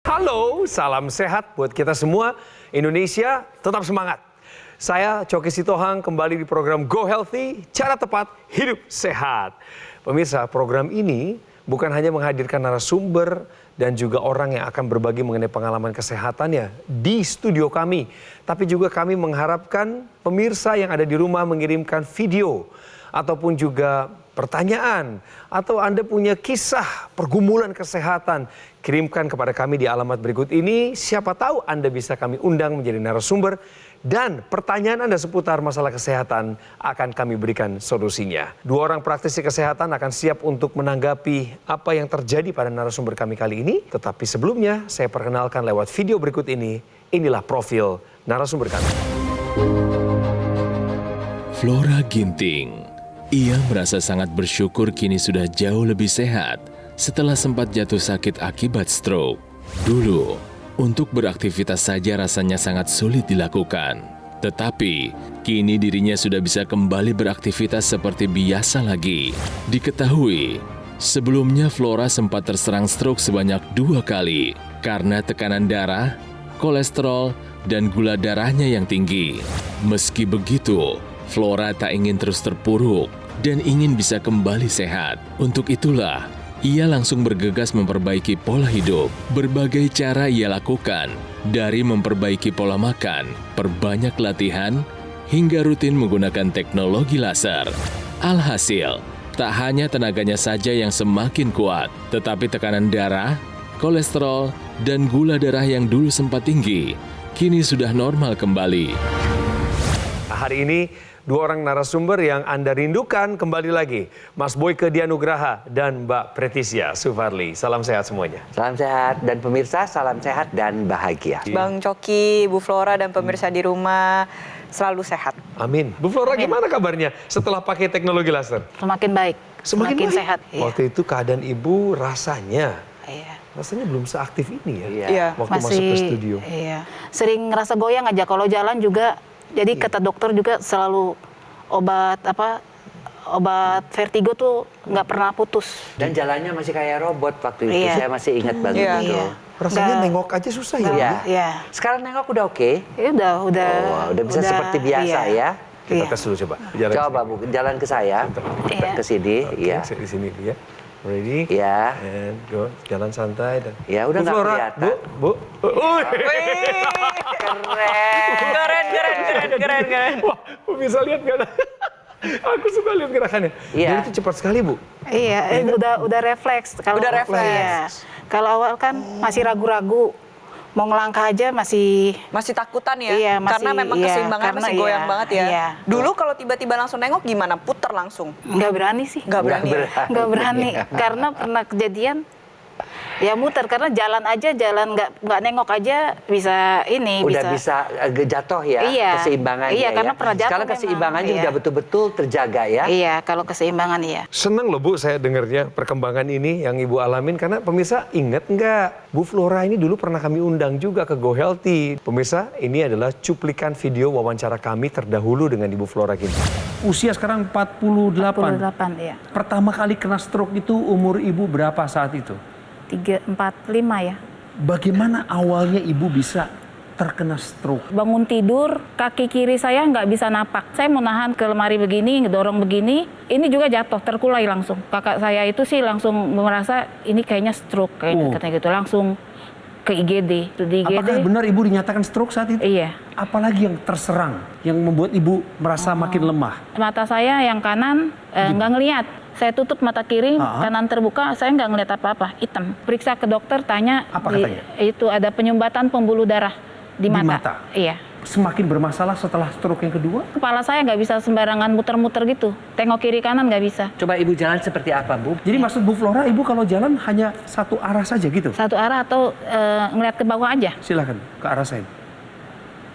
Halo, salam sehat buat kita semua. Indonesia tetap semangat. Saya Coki Sitohang kembali di program Go Healthy, cara tepat hidup sehat. Pemirsa, program ini bukan hanya menghadirkan narasumber dan juga orang yang akan berbagi mengenai pengalaman kesehatannya di studio kami. Tapi juga kami mengharapkan pemirsa yang ada di rumah mengirimkan video ataupun juga pertanyaan atau Anda punya kisah pergumulan kesehatan, kirimkan kepada kami di alamat berikut ini. Siapa tahu Anda bisa kami undang menjadi narasumber dan pertanyaan Anda seputar masalah kesehatan akan kami berikan solusinya. Dua orang praktisi kesehatan akan siap untuk menanggapi apa yang terjadi pada narasumber kami kali ini. Tetapi sebelumnya saya perkenalkan lewat video berikut ini. Inilah profil narasumber kami. Flora Ginting. Ia merasa sangat bersyukur kini sudah jauh lebih sehat setelah sempat jatuh sakit akibat stroke. Dulu, untuk beraktivitas saja rasanya sangat sulit dilakukan. Tetapi, kini dirinya sudah bisa kembali beraktivitas seperti biasa lagi. Diketahui, sebelumnya Flora sempat terserang stroke sebanyak 2 kali karena tekanan darah, kolesterol, dan gula darahnya yang tinggi. Meski begitu, Flora tak ingin terus terpuruk dan ingin bisa kembali sehat. Untuk itulah, ia langsung bergegas memperbaiki pola hidup. Berbagai cara ia lakukan, dari memperbaiki pola makan, perbanyak latihan, hingga rutin menggunakan teknologi laser. Alhasil, tak hanya tenaganya saja yang semakin kuat, tetapi tekanan darah, kolesterol, dan gula darah yang dulu sempat tinggi, kini sudah normal kembali. Hari ini, dua orang narasumber yang Anda rindukan kembali lagi. Mas Boyke Dianugraha dan Mbak Pretisia Sufarli. Salam sehat semuanya. Salam sehat dan pemirsa, salam sehat dan bahagia. Bang Coki, Bu Flora dan pemirsa di rumah selalu sehat. Amin. Bu Flora, Amin. Gimana kabarnya setelah pakai teknologi laser? Semakin baik, semakin baik. sehat. Waktu itu keadaan Ibu rasanya Belum seaktif ini ya? Iya. Waktu masuk ke studio. Iya. Sering ngerasa goyang aja kalau jalan juga. Jadi kata dokter juga selalu obat vertigo tuh nggak pernah putus. Dan jalannya masih kayak robot waktu itu, saya masih ingat banget itu. Iya. Rasanya nengok aja susah ya? Iya. Sekarang nengok udah oke? Ya udah bisa seperti biasa ya? Kita tes dulu coba. Coba Bu, jalan ke saya, ke sini. Iya. Di sini ya. Ready? Iya. And go. Jalan santai. Dan... Ya udah nggak kelihatan. Bu. Keren. Wah, Bu bisa lihat nggak? Aku suka lihat gerakannya. Iya. Jadi itu cepat sekali, Bu. Iya, udah refleks. Udah refleks. Iya. Kalau awal kan masih ragu-ragu. Mau ngelangkah aja masih takutan ya? Iya, karena memang keseimbangan masih goyang banget ya? Iya. Dulu kalau tiba-tiba langsung nengok gimana? Puter langsung? Nggak berani sih. Nggak berani. Karena pernah kejadian ya muter, karena jalan nggak nengok aja bisa ini. Udah bisa jatuh ya, iya, keseimbangannya iya, karena ya. pernah jatuh. Sekarang keseimbangannya memang, udah betul-betul terjaga ya. Iya, kalau keseimbangan iya. Seneng loh Bu saya dengarnya perkembangan ini yang Ibu alamin. Karena pemirsa ingat nggak? Bu Flora ini dulu pernah kami undang juga ke Go Healthy. Pemirsa, ini adalah cuplikan video wawancara kami terdahulu dengan Ibu Flora Ginting. Usia sekarang 48. 48, iya. Pertama kali kena stroke itu umur Ibu berapa saat itu? 3, 4, 5 ya. Bagaimana awalnya Ibu bisa terkena stroke? Bangun tidur, kaki kiri saya nggak bisa napak. Saya mau nahan ke lemari begini, ngedorong begini. Ini juga jatuh, terkulai langsung. Kakak saya itu sih langsung merasa ini kayaknya stroke, katanya gitu. Langsung ke IGD. Di IGD. Apakah benar Ibu dinyatakan stroke saat itu? Iya. Apalagi yang terserang, yang membuat Ibu merasa makin lemah? Mata saya yang kanan nggak ngelihat. Saya tutup mata kiri, kanan terbuka, saya nggak ngelihat apa-apa, hitam. Periksa ke dokter, tanya, apa katanya? Itu ada penyumbatan pembuluh darah di mata. Iya. Semakin bermasalah setelah stroke yang kedua? Kepala saya nggak bisa sembarangan muter-muter gitu. Tengok kiri kanan nggak bisa. Coba Ibu jalan seperti apa, Bu? Jadi maksud Bu Flora, Ibu kalau jalan hanya satu arah saja gitu? Satu arah atau ngelihat ke bawah aja. Silakan, ke arah saya.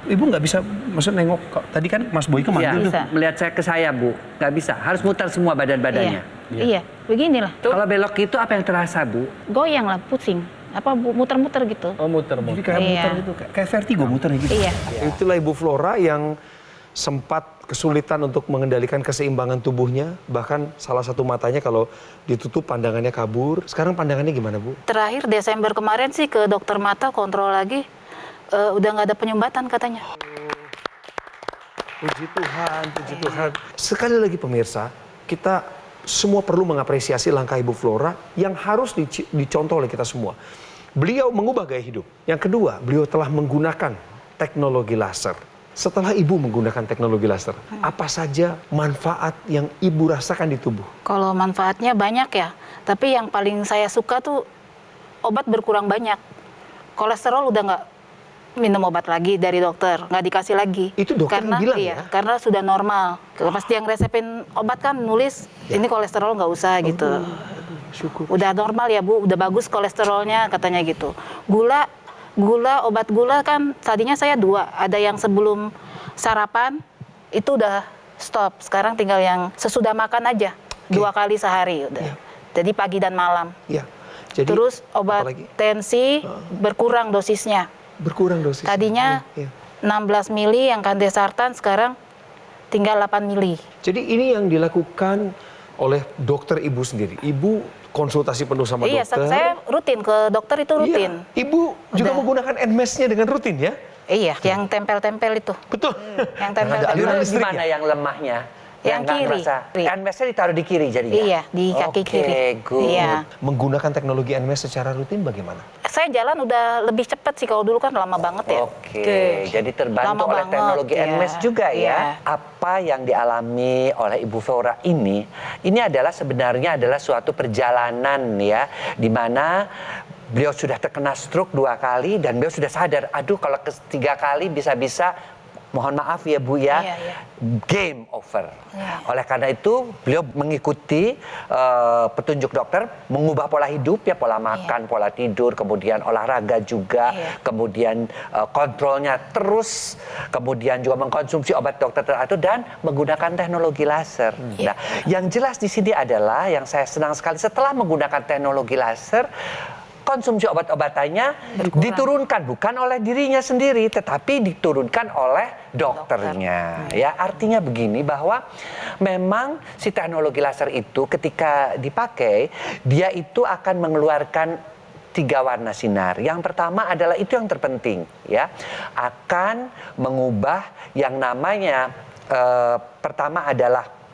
Ibu nggak bisa, maksud nengok, tadi kan Mas Boyke manggil tuh. Bisa. Melihat saya ke saya, Bu. Nggak bisa, harus muter semua badan-badannya. Iya, beginilah. Kalau belok itu apa yang terasa, Bu? Goyang lah, pusing. Muter-muter gitu. Oh, muter. Jadi kayak Iya. muter gitu, kayak vertigo muternya gitu. Iya. Itulah Ibu Flora yang sempat kesulitan untuk mengendalikan keseimbangan tubuhnya, bahkan salah satu matanya kalau ditutup pandangannya kabur. Sekarang pandangannya gimana, Bu? Terakhir Desember kemarin sih ke dokter mata kontrol lagi, udah nggak ada penyumbatan katanya. Puji Tuhan, puji Tuhan. Sekali lagi pemirsa, kita semua perlu mengapresiasi langkah Ibu Flora yang harus dicontoh oleh kita semua. Beliau mengubah gaya hidup. Yang kedua, beliau telah menggunakan teknologi laser. Setelah Ibu menggunakan teknologi laser, apa saja manfaat yang Ibu rasakan di tubuh? Kalau manfaatnya banyak ya, tapi yang paling saya suka tuh obat berkurang banyak. Kolesterol udah nggak minum obat lagi dari dokter, nggak dikasih lagi. Itu dokter yang bilang ya? Karena sudah normal. Pas dia resepin obat kan nulis, ini kolesterol nggak usah gitu. Syukur. Udah normal ya Bu, udah bagus kolesterolnya katanya gitu. Obat gula kan tadinya saya 2, ada yang sebelum sarapan itu udah stop. Sekarang tinggal yang sesudah makan aja, 2 kali sehari udah. Jadi pagi dan malam. Ya. Jadi, Terus obat apalagi? tensi berkurang dosisnya. Berkurang dosis. Tadinya Iya. 16 mili yang kandesartan, sekarang tinggal 8 mili. Jadi ini yang dilakukan oleh dokter Ibu sendiri. Ibu konsultasi penuh sama Iya, dokter. saya rutin ke dokter itu rutin. Iya. Ibu juga Udah. menggunakan NMES-nya dengan rutin ya? Iya, yang tempel-tempel itu. Betul. Yang Ada tempel-tempel. aliran Itu listrik gimana ya? yang lemahnya? Yang nggak kiri. ngerasa? NMES-nya ditaruh di kiri jadinya? Iya, di kaki kiri. Oke, good. Iya. Menggunakan teknologi NMES secara rutin bagaimana? Saya jalan udah lebih cepat sih, kalau dulu kan lama banget ya. Oke, jadi terbantu Lama oleh banget, teknologi ya. NMES juga ya. Iya. Apa yang dialami oleh Ibu Flora ini adalah sebenarnya adalah suatu perjalanan ya, di mana beliau sudah terkena stroke 2 kali dan beliau sudah sadar, aduh kalau ketiga kali bisa-bisa mohon maaf ya Bu ya, Iya, iya. game over. Iya. Oleh karena itu beliau mengikuti petunjuk dokter, mengubah pola hidup ya, pola makan, pola tidur, kemudian olahraga juga, Iya. kemudian kontrolnya terus, kemudian juga mengkonsumsi obat dokter teratur dan menggunakan teknologi laser. Nah, yang jelas di sini adalah yang saya senang sekali setelah menggunakan teknologi laser, konsumsi obat-obatannya diturunkan bukan oleh dirinya sendiri, tetapi diturunkan oleh dokternya. Ya, artinya begini bahwa memang si teknologi laser itu ketika dipakai, dia itu akan mengeluarkan 3 warna sinar. Yang pertama adalah itu yang terpenting, ya, akan mengubah yang namanya pertama adalah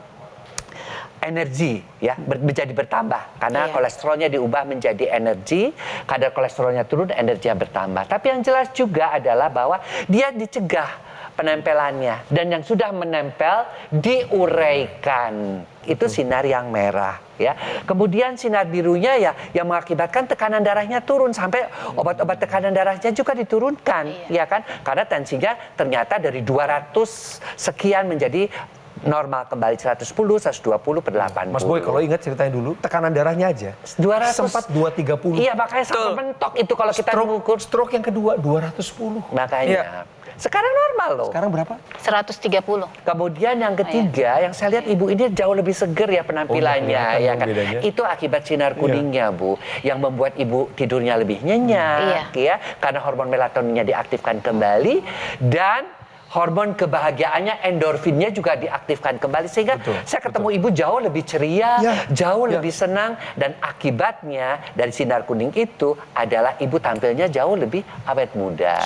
energi ya menjadi bertambah karena kolesterolnya diubah menjadi energi, kadar kolesterolnya turun, energinya bertambah. Tapi yang jelas juga adalah bahwa dia dicegah penempelannya dan yang sudah menempel diuraikan. Itu sinar yang merah ya. Kemudian sinar birunya ya yang mengakibatkan tekanan darahnya turun sampai obat-obat tekanan darahnya juga diturunkan ya kan? Karena tensinya ternyata dari 200 sekian menjadi normal kembali 110, 120 per 80. Mas Boy, kalau ingat ceritanya dulu, tekanan darahnya aja 200. sempat 230. Iya, makanya sampai mentok itu kalau kita mengukur. Stroke yang kedua 210. Makanya. Sekarang normal loh. Sekarang berapa? 130. Kemudian yang ketiga, yang saya lihat ibu ini jauh lebih seger ya penampilannya, kelihatan ya kan? bedanya. Itu akibat sinar kuningnya, Bu, yang membuat ibu tidurnya lebih nyenyak, ya, karena hormon melatoninnya diaktifkan kembali dan hormon kebahagiaannya, endorfinnya juga diaktifkan kembali sehingga saya ketemu ibu jauh lebih ceria, jauh lebih senang dan akibatnya dari sinar kuning itu adalah ibu tampilnya jauh lebih awet muda.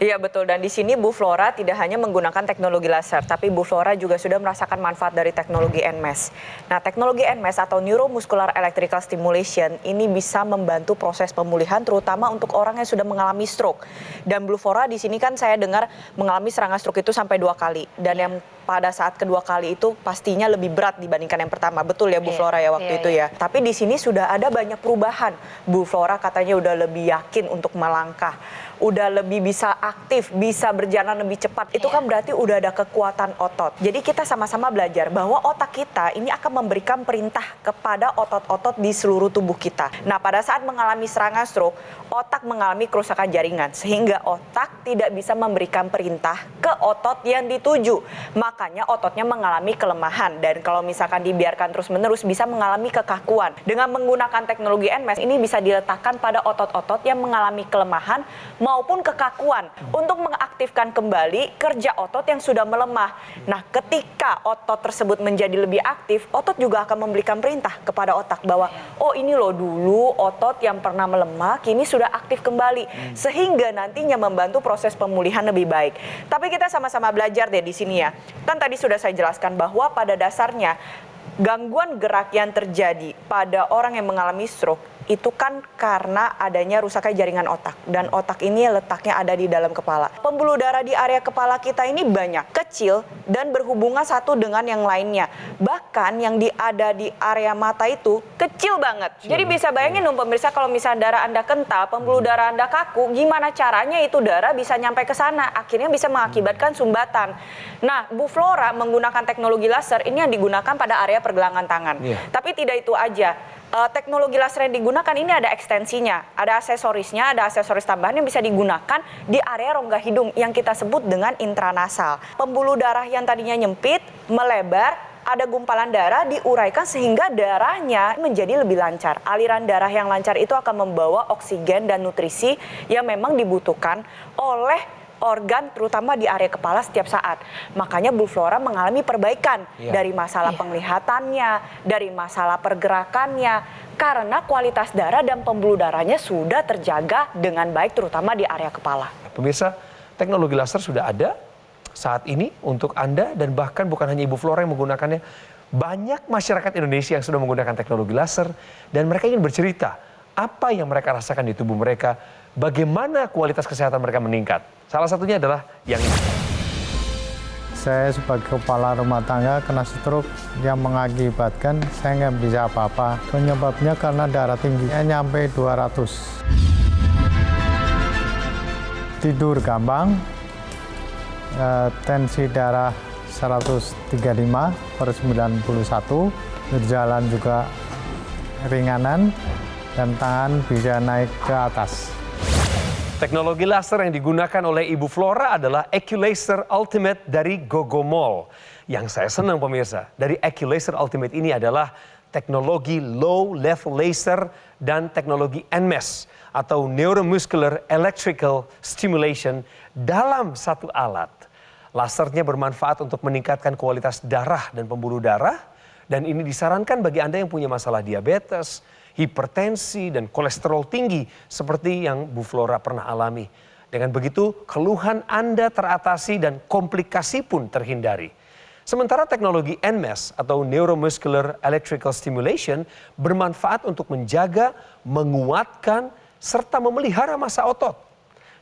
Iya betul, dan di sini Bu Flora tidak hanya menggunakan teknologi laser, tapi Bu Flora juga sudah merasakan manfaat dari teknologi NMES. Nah, teknologi NMES atau Neuromuscular Electrical Stimulation ini bisa membantu proses pemulihan terutama untuk orang yang sudah mengalami stroke. Dan Bu Flora di sini kan saya dengar mengalami serangan stroke itu sampai 2 kali, dan yang pada saat kedua kali itu pastinya lebih berat dibandingkan yang pertama. Betul ya Bu Flora ya waktu itu ya. Tapi di sini sudah ada banyak perubahan. Bu Flora katanya udah lebih yakin untuk melangkah, udah lebih bisa aktif, bisa berjalan lebih cepat. Itu kan berarti udah ada kekuatan otot. Jadi kita sama-sama belajar bahwa otak kita ini akan memberikan perintah kepada otot-otot di seluruh tubuh kita. Nah, pada saat mengalami serangan stroke, otak mengalami kerusakan jaringan sehingga otak tidak bisa memberikan perintah ke otot yang dituju. Makanya ototnya mengalami kelemahan, dan kalau misalkan dibiarkan terus-menerus bisa mengalami kekakuan. Dengan menggunakan teknologi NMES ini bisa diletakkan pada otot-otot yang mengalami kelemahan maupun kekakuan untuk mengaktifkan kembali kerja otot yang sudah melemah. Nah, ketika otot tersebut menjadi lebih aktif, otot juga akan memberikan perintah kepada otak bahwa oh ini loh dulu otot yang pernah melemah kini sudah aktif kembali, sehingga nantinya membantu proses pemulihan lebih baik. Tapi kita sama-sama belajar deh di sini ya. Kan tadi sudah saya jelaskan bahwa pada dasarnya gangguan gerak yang terjadi pada orang yang mengalami stroke itu kan karena adanya rusaknya jaringan otak. Dan otak ini letaknya ada di dalam kepala. Pembuluh darah di area kepala kita ini banyak, kecil, dan berhubungan satu dengan yang lainnya. Bahkan yang ada di area mata itu kecil banget. Jadi bisa bayangin dong pemirsa, kalau misalnya darah Anda kental, pembuluh darah Anda kaku, gimana caranya itu darah bisa nyampe ke sana? Akhirnya bisa mengakibatkan sumbatan. Nah, Bu Flora menggunakan teknologi laser ini yang digunakan pada area pergelangan tangan. Tapi tidak itu aja. Teknologi laser yang digunakan ini ada ekstensinya, ada aksesorisnya, ada aksesoris tambahan yang bisa digunakan di area rongga hidung yang kita sebut dengan intranasal. Pembuluh darah yang tadinya nyempit, melebar, ada gumpalan darah diuraikan sehingga darahnya menjadi lebih lancar. Aliran darah yang lancar itu akan membawa oksigen dan nutrisi yang memang dibutuhkan oleh organ terutama di area kepala setiap saat. Makanya Bu Flora mengalami perbaikan dari masalah penglihatannya, dari masalah pergerakannya, karena kualitas darah dan pembuluh darahnya sudah terjaga dengan baik terutama di area kepala. Pemirsa, teknologi laser sudah ada saat ini untuk Anda dan bahkan bukan hanya Ibu Flora yang menggunakannya. Banyak masyarakat Indonesia yang sudah menggunakan teknologi laser dan mereka ingin bercerita apa yang mereka rasakan di tubuh mereka, bagaimana kualitas kesehatan mereka meningkat. Salah satunya adalah yang ini. Saya sebagai kepala rumah tangga kena stroke yang mengakibatkan saya nggak bisa apa-apa. Penyebabnya karena darah tingginya nyampe 200. Tidur gampang, tensi darah 135/91, berjalan juga ringanan, dan tangan bisa naik ke atas. Teknologi laser yang digunakan oleh Ibu Flora adalah Eculaser Ultimate dari Gogomol. Yang saya senang pemirsa, dari Eculaser Ultimate ini adalah teknologi low level laser dan teknologi NMES atau Neuromuscular Electrical Stimulation dalam satu alat. Lasernya bermanfaat untuk meningkatkan kualitas darah dan pembuluh darah, dan ini disarankan bagi Anda yang punya masalah diabetes, hipertensi, dan kolesterol tinggi seperti yang Bu Flora pernah alami. Dengan begitu, keluhan Anda teratasi dan komplikasi pun terhindari. Sementara teknologi NMES atau Neuromuscular Electrical Stimulation bermanfaat untuk menjaga, menguatkan, serta memelihara massa otot.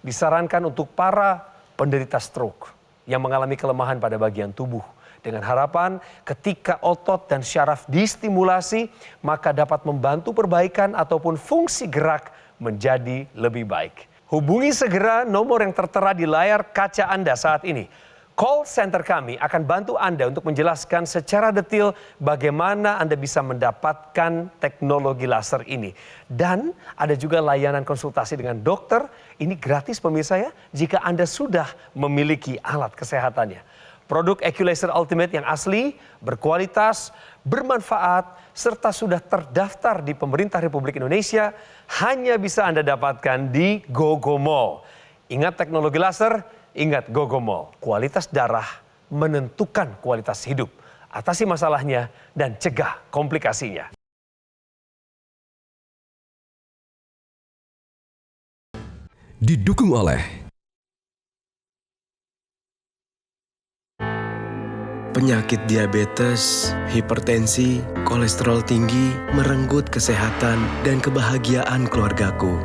Disarankan untuk para penderita stroke yang mengalami kelemahan pada bagian tubuh. Dengan harapan ketika otot dan syaraf distimulasi, maka dapat membantu perbaikan ataupun fungsi gerak menjadi lebih baik. Hubungi segera nomor yang tertera di layar kaca Anda saat ini. Call center kami akan bantu Anda untuk menjelaskan secara detail bagaimana Anda bisa mendapatkan teknologi laser ini. Dan ada juga layanan konsultasi dengan dokter, ini gratis pemirsa ya, jika Anda sudah memiliki alat kesehatannya. Produk Eculaser Ultimate yang asli, berkualitas, bermanfaat, serta sudah terdaftar di pemerintah Republik Indonesia hanya bisa Anda dapatkan di Gogomol. Ingat teknologi laser, ingat Gogomol. Kualitas darah menentukan kualitas hidup. Atasi masalahnya dan cegah komplikasinya. Didukung oleh penyakit diabetes, hipertensi, kolesterol tinggi, merenggut kesehatan dan kebahagiaan keluargaku.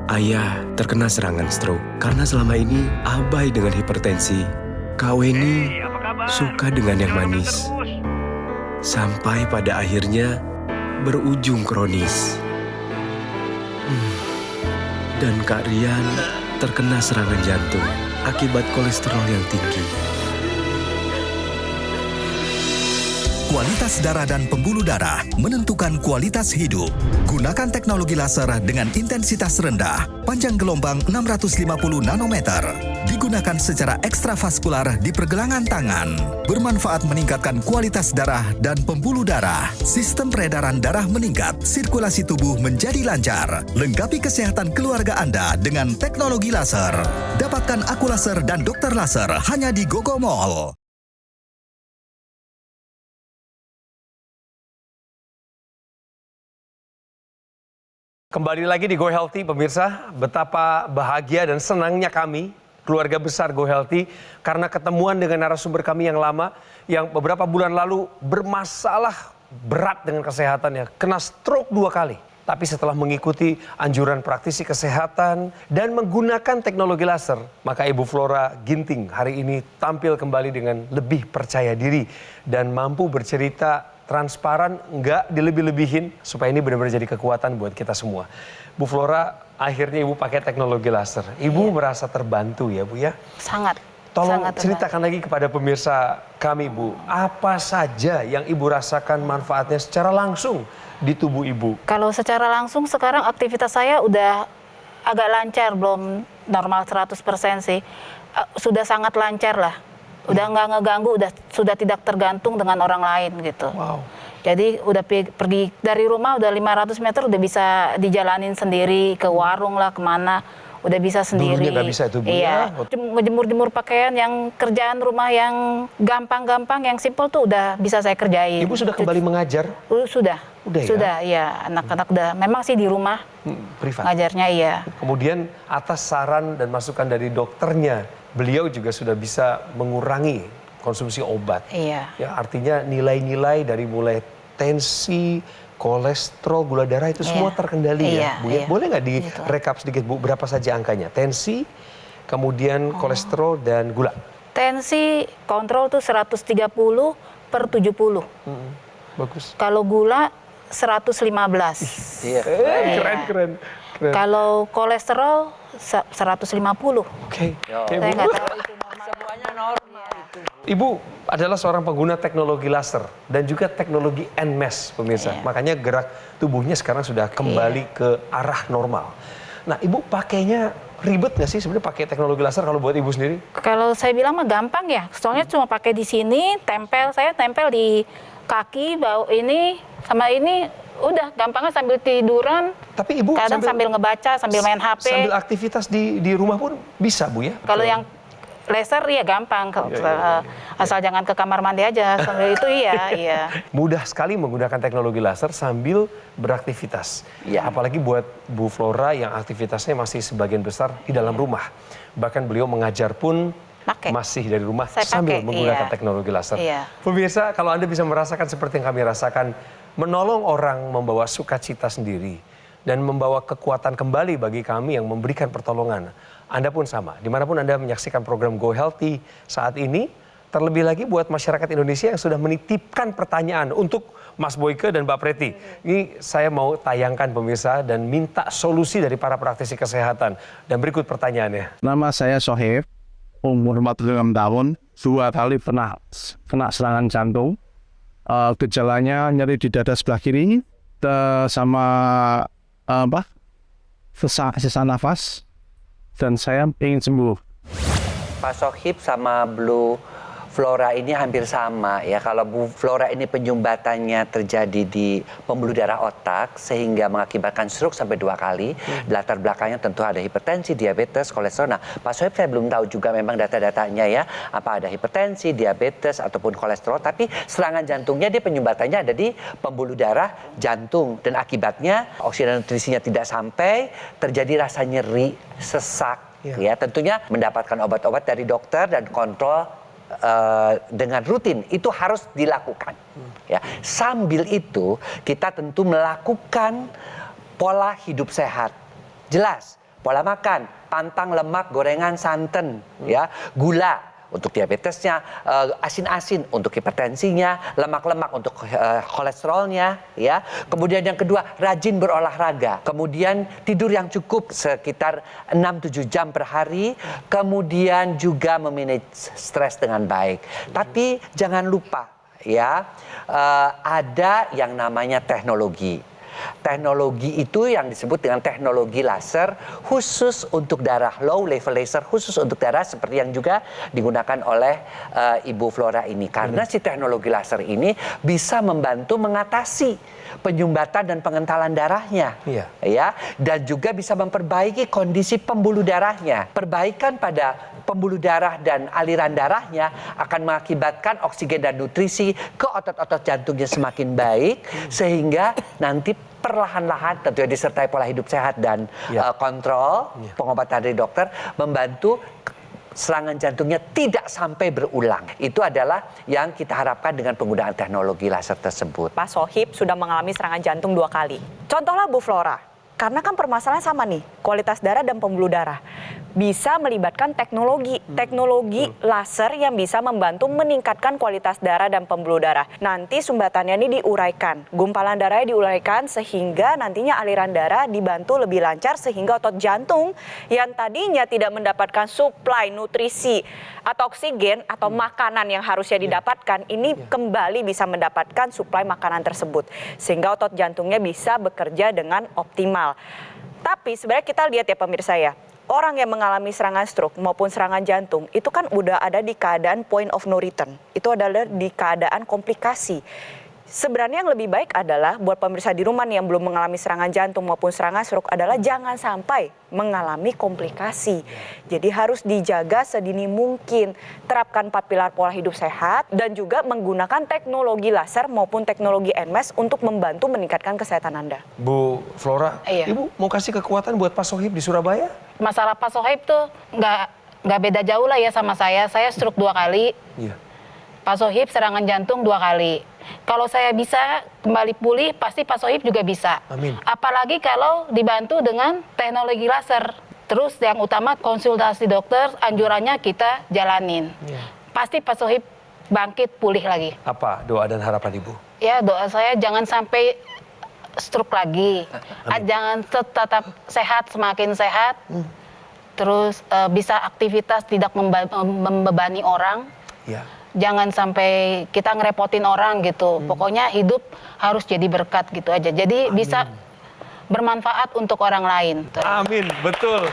Ayah terkena serangan stroke karena selama ini abai dengan hipertensi. Kak Weni suka dengan yang manis. Sampai pada akhirnya berujung kronis. Dan Kak Rian terkena serangan jantung akibat kolesterol yang tinggi. Kualitas darah dan pembuluh darah menentukan kualitas hidup. Gunakan teknologi laser dengan intensitas rendah, panjang gelombang 650 nanometer. digunakan secara ekstravaskular di pergelangan tangan. Bermanfaat meningkatkan kualitas darah dan pembuluh darah. Sistem peredaran darah meningkat, sirkulasi tubuh menjadi lancar. Lengkapi kesehatan keluarga Anda dengan teknologi laser. Dapatkan aku laser dan dokter laser hanya di Gogo Mall. Kembali lagi di Go Healthy, pemirsa. Betapa bahagia dan senangnya kami, keluarga besar Go Healthy, karena ketemuan dengan narasumber kami yang lama, yang beberapa bulan lalu bermasalah berat dengan kesehatannya, kena stroke 2 kali. Tapi setelah mengikuti anjuran praktisi kesehatan dan menggunakan teknologi laser, maka Ibu Flora Ginting hari ini tampil kembali dengan lebih percaya diri dan mampu bercerita transparan, nggak dilebih-lebihin, supaya ini benar-benar jadi kekuatan buat kita semua. Bu Flora, akhirnya Ibu pakai teknologi laser. Ibu merasa terbantu ya Bu ya? Sangat. Tolong sangat ceritakan lagi kepada pemirsa kami Bu, apa saja yang Ibu rasakan manfaatnya secara langsung di tubuh Ibu? Kalau secara langsung sekarang aktivitas saya udah agak lancar, belum normal 100% sih. Sudah sangat lancar lah. Udah nggak ngeganggu, sudah tidak tergantung dengan orang lain gitu. Wow. Jadi udah pergi dari rumah udah 500 meter udah bisa dijalanin sendiri, ke warung lah, kemana. Udah bisa sendiri. Dulunya nggak bisa itu Bu iya. ya? Ngejemur-jemur pakaian, yang kerjaan rumah yang gampang-gampang, yang simple tuh udah bisa saya kerjain. Ibu sudah kembali mengajar? Sudah. Udah ya? Sudah, iya. Anak-anak udah, memang sih di rumah Privat. ngajarnya iya. Kemudian atas saran dan masukan dari dokternya, beliau juga sudah bisa mengurangi konsumsi obat. Iya. Ya, artinya nilai-nilai dari mulai tensi, kolesterol, gula darah itu semua terkendali ya, Bu. Iya. Boleh nggak Gitu. direkap sedikit Bu, berapa saja angkanya? Tensi, kemudian kolesterol dan gula. Tensi kontrol tuh 130/70. Bagus. Kalau gula 115. Iya. Keren. Kalau kolesterol 150. Oke, Saya Bu. nggak tahu itu normal. Semuanya normal itu. Ibu adalah seorang pengguna teknologi laser dan juga teknologi NMES, pemirsa. Iya. Makanya gerak tubuhnya sekarang sudah kembali ke arah normal. Nah, Ibu pakainya ribet nggak sih sebenarnya pakai teknologi laser kalau buat Ibu sendiri? Kalau saya bilang mah gampang ya. Soalnya cuma pakai di sini, saya tempel di kaki, bau ini sama ini, udah gampangnya sambil tiduran. Tapi Ibu Kadang sambil ngebaca, sambil main HP. Sambil aktivitas di rumah pun bisa, Bu ya? Kalau yang laser ya gampang, asal jangan ke kamar mandi aja. Sambil itu iya. Mudah sekali menggunakan teknologi laser sambil beraktivitas. Iya. Apalagi buat Bu Flora yang aktivitasnya masih sebagian besar di dalam rumah. Bahkan beliau mengajar pun masih dari rumah Saya sambil pakai, menggunakan iya. teknologi laser. Iya. Pemirsa, kalau Anda bisa merasakan seperti yang kami rasakan, menolong orang membawa sukacita sendiri dan membawa kekuatan kembali bagi kami yang memberikan pertolongan. Anda pun sama, dimanapun Anda menyaksikan program Go Healthy saat ini, terlebih lagi buat masyarakat Indonesia yang sudah menitipkan pertanyaan untuk Mas Boyke dan Mbak Preti. Ini saya mau tayangkan pemirsa dan minta solusi dari para praktisi kesehatan. Dan berikut pertanyaannya. Nama saya Sohib, umur 46 tahun, 2 kali pernah kena serangan jantung. Gejalanya nyeri di dada sebelah kiri, sama sesak nafas, dan saya ingin sembuh. Pak Sohib sama Bu Flora ini hampir sama ya. Kalau Bu Flora ini penyumbatannya terjadi di pembuluh darah otak sehingga mengakibatkan stroke sampai 2 kali. Latar belakangnya tentu ada hipertensi, diabetes, kolesterol. Nah, Pak Sohib saya belum tahu juga memang data-datanya ya. Apa ada hipertensi, diabetes ataupun kolesterol. Tapi serangan jantungnya dia penyumbatannya ada di pembuluh darah jantung. Dan akibatnya oksigen nutrisinya tidak sampai, terjadi rasa nyeri, sesak. Ya, tentunya mendapatkan obat-obat dari dokter dan kontrol dengan rutin itu harus dilakukan. Ya, sambil itu kita tentu melakukan pola hidup sehat. Jelas, pola makan, pantang lemak, gorengan, santan, ya, gula untuk diabetesnya, asin-asin untuk hipertensinya, lemak-lemak untuk kolesterolnya, ya. Kemudian yang kedua, rajin berolahraga. Kemudian tidur yang cukup sekitar 6-7 jam per hari. Kemudian juga memanage stres dengan baik. Tapi jangan lupa ya, ada yang namanya teknologi. Teknologi itu yang disebut dengan teknologi laser khusus untuk darah, low level laser khusus untuk darah seperti yang juga digunakan oleh Ibu Flora ini. Karena si teknologi laser ini bisa membantu mengatasi penyumbatan dan pengentalan darahnya. Ya, dan juga bisa memperbaiki kondisi pembuluh darahnya. Perbaikan pada pembuluh darah dan aliran darahnya akan mengakibatkan oksigen dan nutrisi ke otot-otot jantungnya semakin baik, sehingga nanti perlahan-lahan tentunya disertai pola hidup sehat dan kontrol pengobatan dari dokter membantu serangan jantungnya tidak sampai berulang. Itu adalah yang kita harapkan dengan penggunaan teknologi laser tersebut. Pak Sohib sudah mengalami serangan jantung 2 kali. Contohlah Bu Flora, karena kan permasalahan sama nih, kualitas darah dan pembuluh darah. Bisa melibatkan teknologi laser yang bisa membantu meningkatkan kualitas darah dan pembuluh darah. Nanti sumbatannya ini diuraikan, gumpalan darahnya diuraikan sehingga nantinya aliran darah dibantu lebih lancar sehingga otot jantung yang tadinya tidak mendapatkan suplai nutrisi atau oksigen atau makanan yang harusnya didapatkan ini kembali bisa mendapatkan suplai makanan tersebut sehingga otot jantungnya bisa bekerja dengan optimal. Tapi sebenarnya kita lihat ya pemirsa ya, orang yang mengalami serangan stroke maupun serangan jantung itu kan udah ada di keadaan point of no return. Itu adalah di keadaan komplikasi. Sebenarnya yang lebih baik adalah buat pemirsa di rumah nih yang belum mengalami serangan jantung maupun serangan stroke adalah jangan sampai mengalami komplikasi. Jadi harus dijaga sedini mungkin. Terapkan 4 pilar pola hidup sehat dan juga menggunakan teknologi laser maupun teknologi NMES untuk membantu meningkatkan kesehatan Anda. Bu Flora, Ibu mau kasih kekuatan buat Pak Sohib di Surabaya? Masalah Pak Sohib tuh nggak beda jauh lah ya sama saya. Saya stroke 2 kali. Pak Sohib serangan jantung 2 kali. Kalau saya bisa kembali pulih, pasti Pak Sohib juga bisa. Amin. Apalagi kalau dibantu dengan teknologi laser. Terus yang utama konsultasi dokter, anjurannya kita jalanin. Pasti Pak Sohib bangkit pulih lagi. Apa doa dan harapan Ibu? Ya doa saya jangan sampai stroke lagi. Jangan tetap sehat, semakin sehat. Terus bisa aktivitas tidak membebani orang. Jangan sampai kita ngerepotin orang gitu. Pokoknya hidup harus jadi berkat gitu aja. Jadi bisa bermanfaat untuk orang lain. Amin, betul.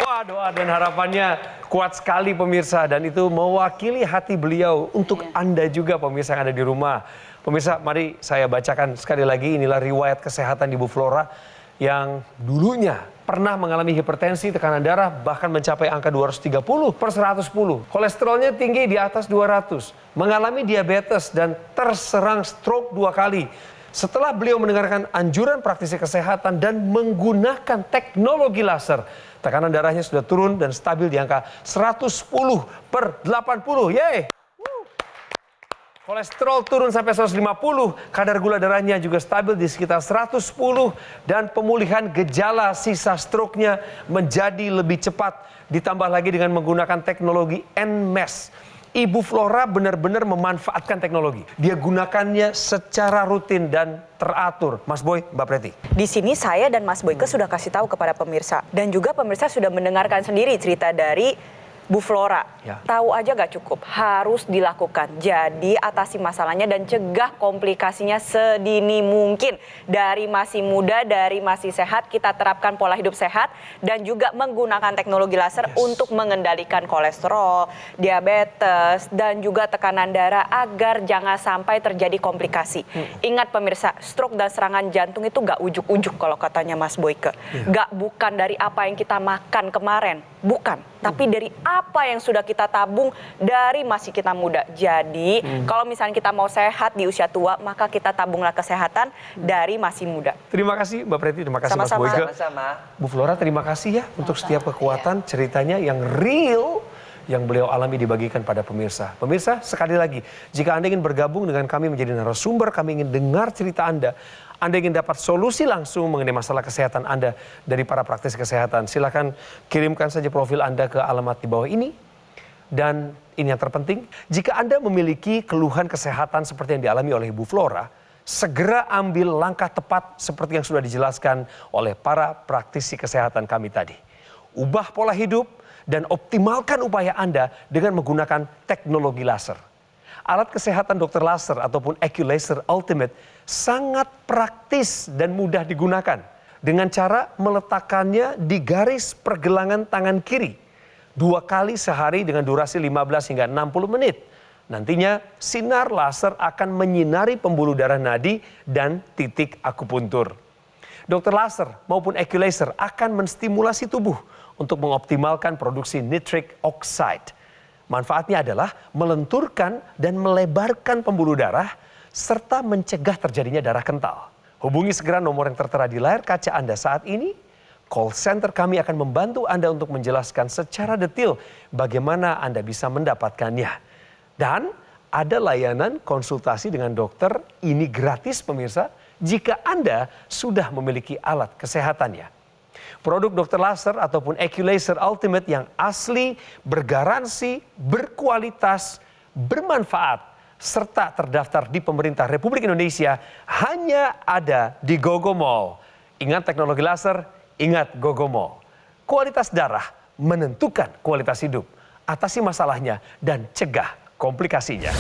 Wah, doa dan harapannya kuat sekali pemirsa. Dan itu mewakili hati beliau untuk Anda juga pemirsa yang ada di rumah. Pemirsa, mari saya bacakan sekali lagi. Inilah riwayat kesehatan Ibu Flora yang dulunya pernah mengalami hipertensi, tekanan darah bahkan mencapai angka 230/110. Kolesterolnya tinggi di atas 200, mengalami diabetes dan terserang stroke 2 kali. Setelah beliau mendengarkan anjuran praktisi kesehatan dan menggunakan teknologi laser, tekanan darahnya sudah turun dan stabil di angka 110/80. Yeay! Kolesterol turun sampai 150, kadar gula darahnya juga stabil di sekitar 110, dan pemulihan gejala sisa stroke-nya menjadi lebih cepat. Ditambah lagi dengan menggunakan teknologi NMES. Ibu Flora benar-benar memanfaatkan teknologi. Dia gunakannya secara rutin dan teratur. Mas Boy, Mbak Preti. Di sini saya dan Mas Boyke sudah kasih tahu kepada pemirsa. Dan juga pemirsa sudah mendengarkan sendiri cerita dari Bu Flora, tahu aja gak cukup, harus dilakukan. Jadi atasi masalahnya dan cegah komplikasinya sedini mungkin. Dari masih muda, dari masih sehat, kita terapkan pola hidup sehat dan juga menggunakan teknologi laser untuk mengendalikan kolesterol, diabetes, dan juga tekanan darah agar jangan sampai terjadi komplikasi. Ingat pemirsa, stroke dan serangan jantung itu gak ujuk-ujuk kalau katanya Mas Boyke. Gak bukan dari apa yang kita makan kemarin, bukan. Tapi dari apa yang sudah kita tabung dari masih kita muda. Jadi kalau misalnya kita mau sehat di usia tua, maka kita tabunglah kesehatan dari masih muda. Terima kasih Mbak Preti, terima kasih Mas Sama-sama. Boyke. Sama-sama. Bu Flora, terima kasih ya untuk setiap kekuatan ceritanya yang real yang beliau alami dibagikan pada pemirsa. Pemirsa, sekali lagi, jika Anda ingin bergabung dengan kami menjadi narasumber, kami ingin dengar cerita Anda ingin dapat solusi langsung mengenai masalah kesehatan Anda dari para praktisi kesehatan, silakan kirimkan saja profil Anda ke alamat di bawah ini. Dan ini yang terpenting, jika Anda memiliki keluhan kesehatan seperti yang dialami oleh Ibu Flora, segera ambil langkah tepat seperti yang sudah dijelaskan oleh para praktisi kesehatan kami tadi. Ubah pola hidup dan optimalkan upaya Anda dengan menggunakan teknologi laser. Alat kesehatan Dr. Laser ataupun AccuLaser Ultimate sangat praktis dan mudah digunakan dengan cara meletakkannya di garis pergelangan tangan kiri 2 kali sehari dengan durasi 15 hingga 60 menit. Nantinya sinar laser akan menyinari pembuluh darah nadi dan titik akupuntur. Dr. Laser maupun AccuLaser akan menstimulasi tubuh untuk mengoptimalkan produksi nitric oxide. Manfaatnya adalah melenturkan dan melebarkan pembuluh darah serta mencegah terjadinya darah kental. Hubungi segera nomor yang tertera di layar kaca Anda saat ini. Call center kami akan membantu Anda untuk menjelaskan secara detail bagaimana Anda bisa mendapatkannya. Dan ada layanan konsultasi dengan dokter, ini gratis pemirsa, jika Anda sudah memiliki alat kesehatannya. Produk Dr. Laser ataupun AccuLaser Ultimate yang asli, bergaransi, berkualitas, bermanfaat, serta terdaftar di pemerintah Republik Indonesia hanya ada di GoGo Mall. Ingat teknologi laser, ingat GoGo Mall. Kualitas darah menentukan kualitas hidup. Atasi masalahnya dan cegah komplikasinya.